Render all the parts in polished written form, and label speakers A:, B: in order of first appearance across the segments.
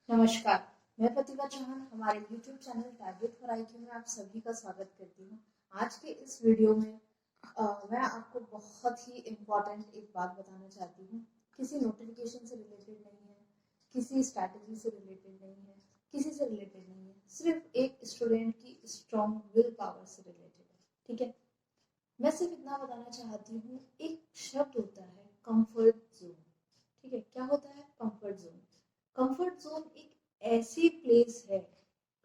A: नमस्कार। मैं प्रतिभा चौहान हमारे YouTube channel target for IQ में आप सभी का स्वागत करती हूँ। आज के इस वीडियो में मैं आपको बहुत ही इम्पोर्टेंट एक बात बताना चाहती हूँ। किसी नोटिफिकेशन से रिलेटेड नहीं है, किसी स्ट्रैटेजी से रिलेटेड नहीं है, किसी से रिलेटेड नहीं है, सिर्फ एक स्टूडेंट की स्ट्रॉन्ग विल पावर से रिलेटेड है। ठीक है, मैं सिर्फ इतना बताना चाहती हूँ। एक शब्द होता है कंफर्ट जोन। ठीक है, क्या होता है कंफर्ट जोन? कंफर्ट जोन एक ऐसी प्लेस है।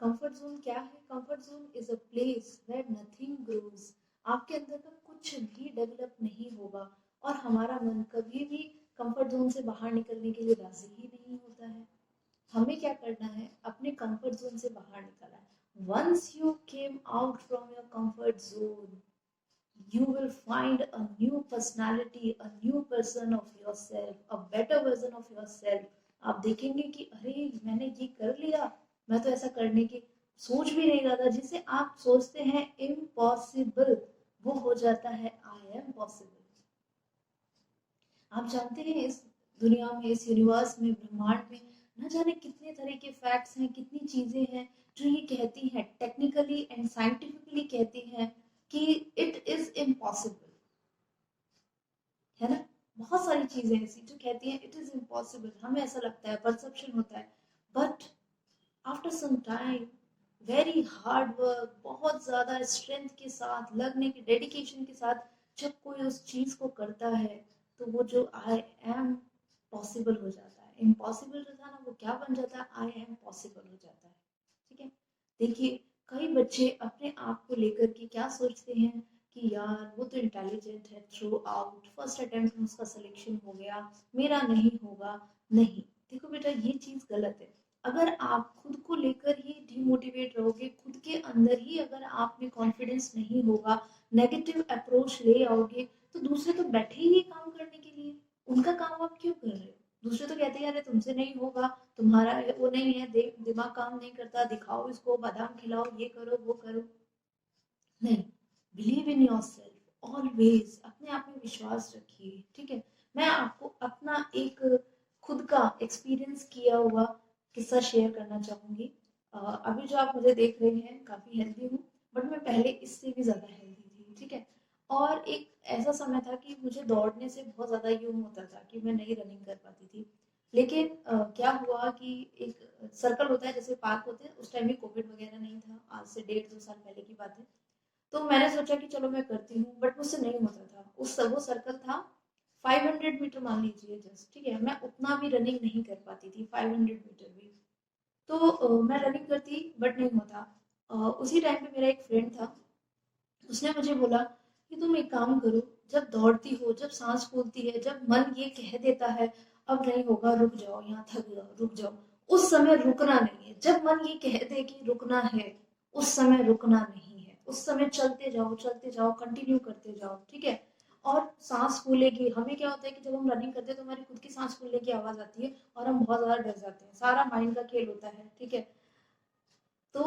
A: कंफर्ट जोन क्या है? Comfort zone is a place where nothing grows. आपके अंदर का कुछ भी डेवलप नहीं होगा और हमारा मन कभी भी कंफर्ट जोन से बाहर निकलने के लिए राजी ही नहीं होता है। हमें क्या करना है? अपने कंफर्ट जोन से बाहर निकलना है। Once you came out from your comfort zone, you will find a new personality, a new person of yourself, a better version of yourself. आप देखेंगे कि अरे मैंने ये कर लिया, मैं तो ऐसा करने की सोच भी नहीं रहा था। जिसे आप सोचते हैं इम्पॉसिबल, वो हो जाता है आई एम पॉसिबल। आप जानते हैं इस दुनिया में, इस यूनिवर्स में, ब्रह्मांड में न जाने कितने तरह के फैक्ट्स हैं, कितनी चीजें हैं जो ये कहती हैं, टेक्निकली एंड साइंटिफिकली कहती हैं कि इट इज इम्पॉसिबल। है ना? बहुत सारी चीजें ऐसी जो कहती हैं इट इज इम्पॉसिबल। हमें ऐसा लगता है, परसेप्शन होता है, but after some time, very hard work, बहुत ज्यादा स्ट्रेंथ के साथ, लगने की डेडिकेशन के साथ जब कोई उस चीज को करता है तो वो जो आई एम पॉसिबल हो जाता है। इम्पॉसिबल जो था ना, वो क्या बन जाता है? आई एम पॉसिबल हो जाता है। ठीक है, देखिए, कई बच्चे अपने आप को लेकर के क्या सोचते हैं कि यार वो तो इंटेलिजेंट है, थ्रू आउट फर्स्ट अटेम्प्ट में उसका सिलेक्शन हो गया, मेरा नहीं होगा। नहीं, देखो बेटा, ये चीज गलत है। अगर आप खुद को लेकर ही डिमोटिवेट रहोगे, खुद के अंदर ही अगर आप में कॉन्फिडेंस नहीं होगा, नेगेटिव अप्रोच ले आओगे, तो दूसरे तो बैठे ही काम करने के लिए। उनका काम आप क्यों कर रहे हो? दूसरे तो कहते हैं अरे तुमसे नहीं होगा, तुम्हारा वो नहीं है, दिमाग काम नहीं करता, दिखाओ इसको, बादाम खिलाओ, ये करो वो करो। नहीं, believe in your self always. अपने आप में विश्वास रखिए। ठीक है, मैं आपको अपना एक खुद का एक्सपीरियंस किया हुआ किस्सा शेयर करना चाहूंगी। अभी जो आप मुझे देख रहे हैं, काफी हेल्दी हूँ, बट मैं पहले इससे भी ज्यादा हेल्दी थी। ठीक है, और एक ऐसा समय था कि मुझे दौड़ने से बहुत ज्यादा यूं होता था कि मैं नहीं रनिंग कर पाती थी। लेकिन क्या हुआ कि एक सर्कल होता है, जैसे पार्क होते हैं, उस टाइम भी कोविड वगैरह नहीं था, आज से 1.5-2 साल पहले की बात है। तो मैंने सोचा कि चलो मैं करती हूँ, बट मुझसे नहीं होता था। उस वो सर्कल था 500 मीटर मान लीजिए जस्ट। ठीक है, मैं उतना भी रनिंग नहीं कर पाती थी, 500 मीटर भी। तो मैं रनिंग करती बट नहीं होता। उसी टाइम पे मेरा एक फ्रेंड था, उसने मुझे बोला कि तुम एक काम करो, जब दौड़ती हो, जब सांस फूलती है, जब मन ये कह देता है अब नहीं होगा, रुक जाओ, यहाँ थक जाओ, रुक जाओ, उस समय रुकना नहीं है। जब मन ये कह दे कि रुकना है, उस समय रुकना नहीं है। उस समय चलते जाओ, कंटिन्यू करते जाओ। ठीक है, और सांस फूलेगी। हमें क्या होता है कि जब हम रनिंग करते हैं तो हमारी खुद की सांस फूलने की आवाज आती है और हम बहुत ज्यादा डर जाते हैं। सारा माइंड का खेल होता है। ठीक है, तो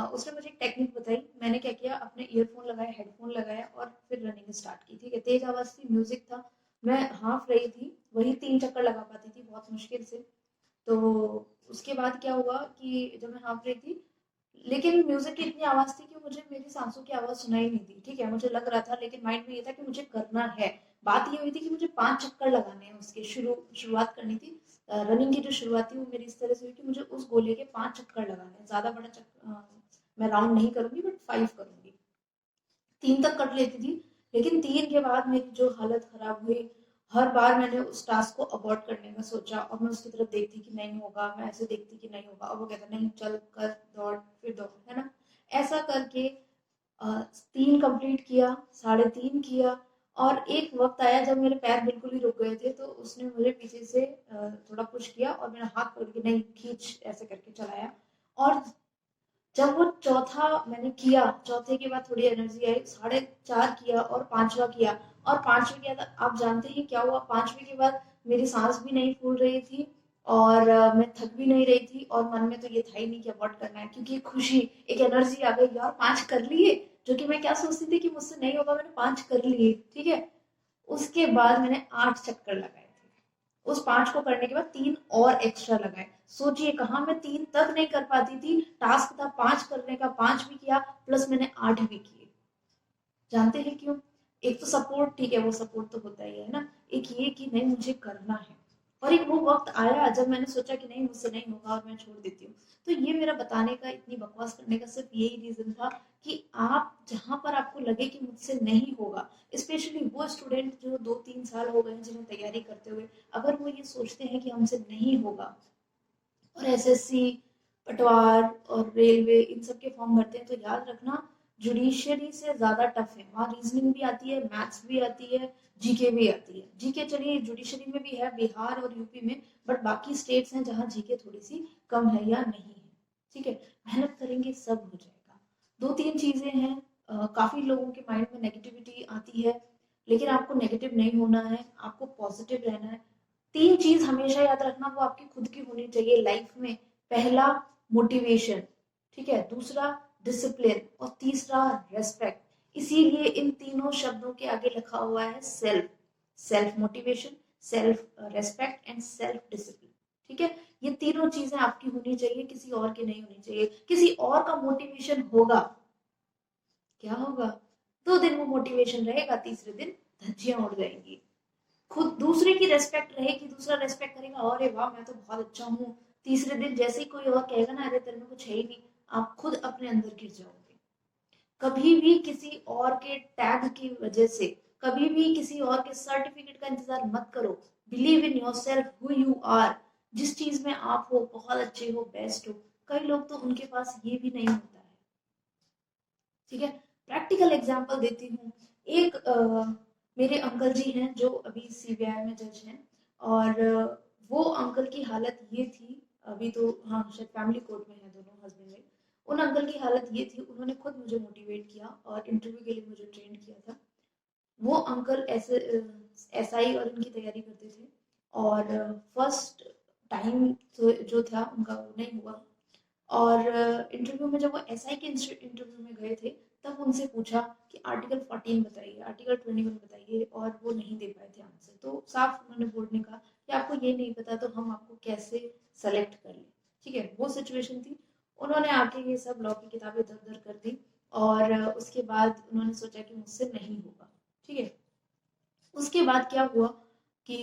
A: उसने मुझे एक टेक्निक बताई। मैंने क्या किया, अपने ईयरफोन लगाए, हेडफोन लगाया और फिर रनिंग स्टार्ट की। ठीक है, तेज आवाज थी, म्यूजिक था, मैं हाँफ रही थी, वही 3 चक्कर लगा पाती थी बहुत मुश्किल से। तो उसके बाद क्या हुआ कि जब मैं हाँफ रही थी, लेकिन म्यूजिक की इतनी आवाज थी कि मुझे मेरी सांसों की आवाज सुनाई नहीं दी। ठीक है, मुझे लग रहा था, लेकिन माइंड में ये था कि मुझे करना है। बात ये हुई थी कि मुझे 5 चक्कर लगाने हैं उसके। शुरुआत करनी थी। रनिंग की जो शुरुआत थी वो मेरी इस तरह से हुई कि मुझे उस गोले के 5 चक्कर लगाने हैं। ज्यादा बड़ा चक्कर मैं राउंड नहीं करूंगी, बट 5 करूंगी। 3 तक कट लेती थी, लेकिन 3 के बाद मेरी जो हालत खराब हुई। हर बार मैंने उस टास्क को अवॉइड करने का सोचा और मैं उसकी तरफ देखती कि नहीं होगा, मैं ऐसे देखती कि नहीं होगा, और वो कहता नहीं, चल कर, दौड़, फिर दौड़, है ना? ऐसा करके 3 कंप्लीट किया, 3.5 किया, और एक वक्त आया जब मेरे पैर बिल्कुल ही रुक गए थे, तो उसने मुझे पीछे से थोड़ा पुश किया और मेरा हाथ पकड़ के नहीं, खींच, ऐसे करके चलाया। और जब वो चौथा मैंने किया, चौथे के बाद थोड़ी एनर्जी आई, 4.5 किया और 5वां किया। और 5वें किया था, आप जानते हैं क्या हुआ? 5वें के बाद मेरी सांस भी नहीं फूल रही थी और मैं थक भी नहीं रही थी, और मन में तो ये था ही नहीं कि अवॉइड करना है, क्योंकि खुशी, एक एनर्जी आ गई, यार 5 कर लिए। जो कि मैं क्या सोचती थी कि मुझसे नहीं होगा, मैंने 5 कर लिए। ठीक है, उसके बाद मैंने 8 चक्कर लगाए थे। उस 5 को करने के बाद 3 और एक्स्ट्रा लगाए। सोचिए, कहाँ मैं 3 तक नहीं कर पाती थी, टास्क था 5 करने का, 5 भी किया, प्लस मैंने 8 भी किए। जानते हैं क्यों? एक तो सपोर्ट, ठीक है, वो सपोर्ट तो होता ही है ना, एक ये कि नहीं मुझे करना है, और एक वो वक्त आया जब मैंने सोचा कि नहीं मुझसे नहीं होगा और मैं छोड़ देती हूँ। तो ये मेरा बताने का, इतनी बकवास करने का सिर्फ यही रीजन था कि आप जहां पर आपको लगे कि मुझसे नहीं होगा, स्पेशली वो स्टूडेंट जो 2-3 साल हो गए जिन्हें तैयारी करते हुए, अगर वो ये सोचते हैं कि हमसे नहीं होगा और एसएससी, पटवार और रेलवे इन सब के फॉर्म भरते हैं, तो याद रखना जुडिशियरी से ज्यादा टफ है। वहाँ रीजनिंग भी आती है, मैथ्स भी आती है, जीके भी आती है। जीके चलिए जुडिशियरी में भी है, बिहार और यूपी में, बट बाकी स्टेट्स हैं जहाँ जीके थोड़ी सी कम है या नहीं है। ठीक है, मेहनत करेंगे सब हो जाएगा। 2-3 चीजें हैं, काफी लोगों के माइंड में नेगेटिविटी आती है, लेकिन आपको नेगेटिव नहीं होना है, आपको पॉजिटिव रहना है। 3 चीज हमेशा याद रखना, वो आपकी खुद की होनी चाहिए लाइफ में। पहला, मोटिवेशन, ठीक है, दूसरा डिसिप्लिन, और तीसरा रेस्पेक्ट। इसीलिए इन तीनों शब्दों के आगे लिखा हुआ है self. Self motivation, self respect and self discipline. ठीक है, ये तीनों चीजें आपकी होनी चाहिए, किसी और की नहीं होनी चाहिए। किसी और का मोटिवेशन होगा, क्या होगा? 2 दिन वो मोटिवेशन रहेगा, तीसरे दिन धज्जियां उड़ जाएंगी। खुद दूसरे की रेस्पेक्ट रहेगी, दूसरा रेस्पेक्ट करेगा, अरे वाह मैं तो बहुत अच्छा हूँ, तीसरे दिन जैसे ही कोई और कहेगा ना अरे तेरे में कुछ है ही नहीं, आप खुद अपने अंदर गिर जाओगे। कभी भी किसी और के टैग की वजह से, कभी भी किसी और के सर्टिफिकेट का इंतजार मत करो। Believe in your self, who you are. जिस चीज में आप हो, बहुत अच्छे हो, बेस्ट हो। कई लोग तो उनके पास ये भी नहीं होता है। ठीक है, प्रैक्टिकल एग्जांपल देती हूँ। एक मेरे अंकल जी हैं जो अभी सीबीआई में जज हैं, और वो अंकल की हालत ये थी, अभी तो हाँ शायद फैमिली कोर्ट में है दोनों हस्बैंड वाइफ। उन अंकल की हालत ये थी, उन्होंने खुद मुझे मोटिवेट किया और इंटरव्यू के लिए मुझे ट्रेन किया था। वो अंकल ऐसे एसआई और इनकी तैयारी करते थे, और फर्स्ट टाइम जो था उनका वो नहीं हुआ। और इंटरव्यू में जब वो एसआई के इंटरव्यू में गए थे, तब उनसे पूछा कि आर्टिकल 14 बताइए, आर्टिकल 21 बताइए, और वो नहीं दे पाए थे आंसर। तो साफ उन्होंने बोर्ड ने कहा कि आपको ये नहीं पता तो हम आपको कैसे सेलेक्ट कर लें। ठीक है, वो सिचुएशन थी। उन्होंने आके ये सब लॉ की किताबें दर दर कर दी, और उसके बाद उन्होंने सोचा कि मुझसे नहीं होगा। ठीक है, उसके बाद क्या हुआ कि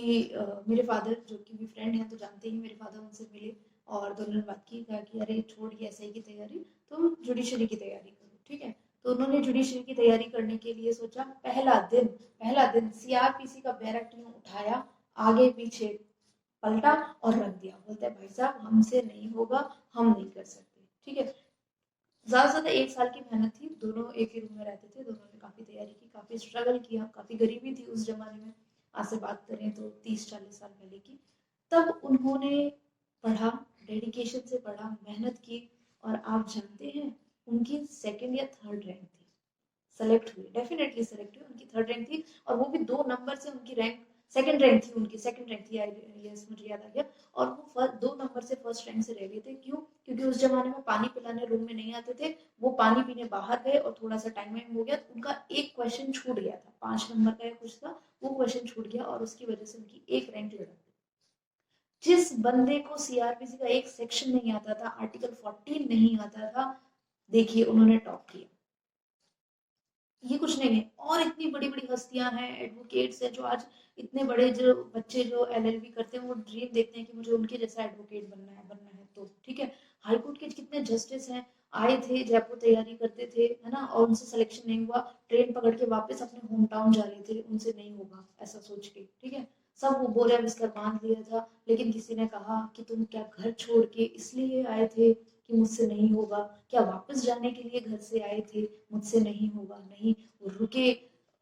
A: मेरे फादर जो कि भी फ्रेंड हैं तो जानते ही, मेरे फादर उनसे मिले और दोनों ने बात की, कहा कि अरे छोड़ ये एसआई की तैयारी, तुम जुडिशरी की तैयारी करो। ठीक है, तो उन्होंने जुडिशरी की तैयारी करने के लिए सोचा। पहला दिन सीआरपीसी का बैरक यूं उठाया, आगे पीछे पलटा और रख दिया। बोलते हैं भाई साहब हमसे नहीं होगा, हम नहीं कर सकते। ठीक है, ज्यादा से ज्यादा 1 साल की मेहनत थी, दोनों एक ही रूम में रहते थे, दोनों ने काफी तैयारी की, काफी स्ट्रगल किया, काफी गरीबी थी उस जमाने में। आज से बात करें तो 30-40 साल पहले की। तब उन्होंने पढ़ा, डेडिकेशन से पढ़ा, मेहनत की, और आप जानते हैं उनकी सेकंड या थर्ड रैंक थी। सेलेक्ट हुए, डेफिनेटली सेलेक्ट हुए, उनकी थर्ड रैंक थी, और वो भी 2 नंबर से उनकी रैंक सेकंड रैंक थी, उनकी सेकंड रैंक थी, यस मुझे याद आ गया। और वो 2 नंबर से फर्स्ट रैंक से रह गए थे। क्यों? क्योंकि उस जमाने में पानी पिलाने रूम में नहीं आते थे, वो पानी पीने बाहर गए और थोड़ा सा टाइम हो गया, उनका एक क्वेश्चन छूट गया था, 5 नंबर का या कुछ था, वो क्वेश्चन छूट गया और उसकी वजह से उनकी एक रैंक लड़क गई। जिस बंदे को सीआरपीसी का एक सेक्शन नहीं आता था, आर्टिकल 14 नहीं आता था, देखिए उन्होंने टॉप किया। ये कुछ नहीं है, और इतनी बड़ी बड़ी हस्तियां हैं, एडवोकेट्स हैं, जो आज इतने बड़े जो बच्चे जो एलएलबी करते हैं, वो ड्रीम देखते हैं कि मुझे उनके जैसा एडवोकेट बनना है। तो ठीक है, हाई कोर्ट के कितने जस्टिस हैं, आए थे जयपुर तैयारी करते थे, है ना, और उनसे सिलेक्शन नहीं हुआ, ट्रेन पकड़ के वापस अपने होम टाउन जा रहे थे, उनसे नहीं होगा ऐसा सोच के। ठीक है, सब वो बोरिया बिस्तर बांध लिया था, लेकिन किसी ने कहा कि तुम क्या घर छोड़ के इसलिए आए थे कि मुझसे नहीं होगा? क्या वापस जाने के लिए घर से आए थे? मुझसे नहीं होगा, नहीं। वो रुके।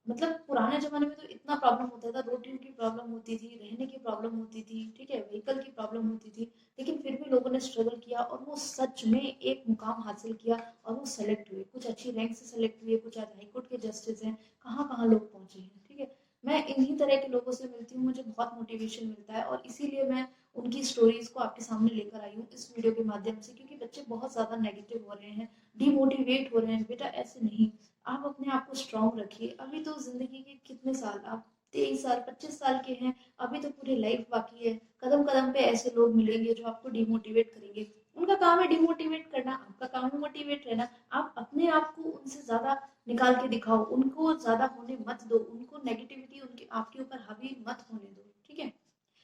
A: मतलब पुराने जमाने में तो इतना प्रॉब्लम होता था, रोटियों की प्रॉब्लम होती थी, रहने की प्रॉब्लम होती थी, ठीक है, व्हीकल की प्रॉब्लम होती थी, लेकिन फिर भी लोगों ने स्ट्रगल किया और वो सच में एक मुकाम हासिल किया, और वो सेलेक्ट हुए, कुछ अच्छी रैंक से सेलेक्ट हुए, कुछ आज हाईकोर्ट के जस्टिस हैं, कहाँ कहाँ लोग पहुंचे हैं। ठीक है, मैं इन्हीं तरह के लोगों से मिलती हूँ, मुझे बहुत मोटिवेशन मिलता है, और इसीलिए मैं उनकी स्टोरीज को आपके सामने लेकर आई हूँ इस वीडियो के माध्यम से, क्योंकि बच्चे बहुत ज्यादा नेगेटिव हो रहे हैं, डिमोटिवेट हो रहे हैं। बेटा ऐसे नहीं, आप अपने आप को स्ट्रांग रखिए। अभी तो जिंदगी के कितने साल, आप 23 साल 25 साल के हैं, अभी तो पूरी लाइफ बाकी है। कदम कदम पे ऐसे लोग मिलेंगे जो आपको डिमोटिवेट करेंगे। उनका काम है डिमोटिवेट करना, आपका काम है मोटिवेट रहना। आप अपने आप को उनसे ज्यादा निकाल के दिखाओ, उनको ज्यादा होने मत दो, उनको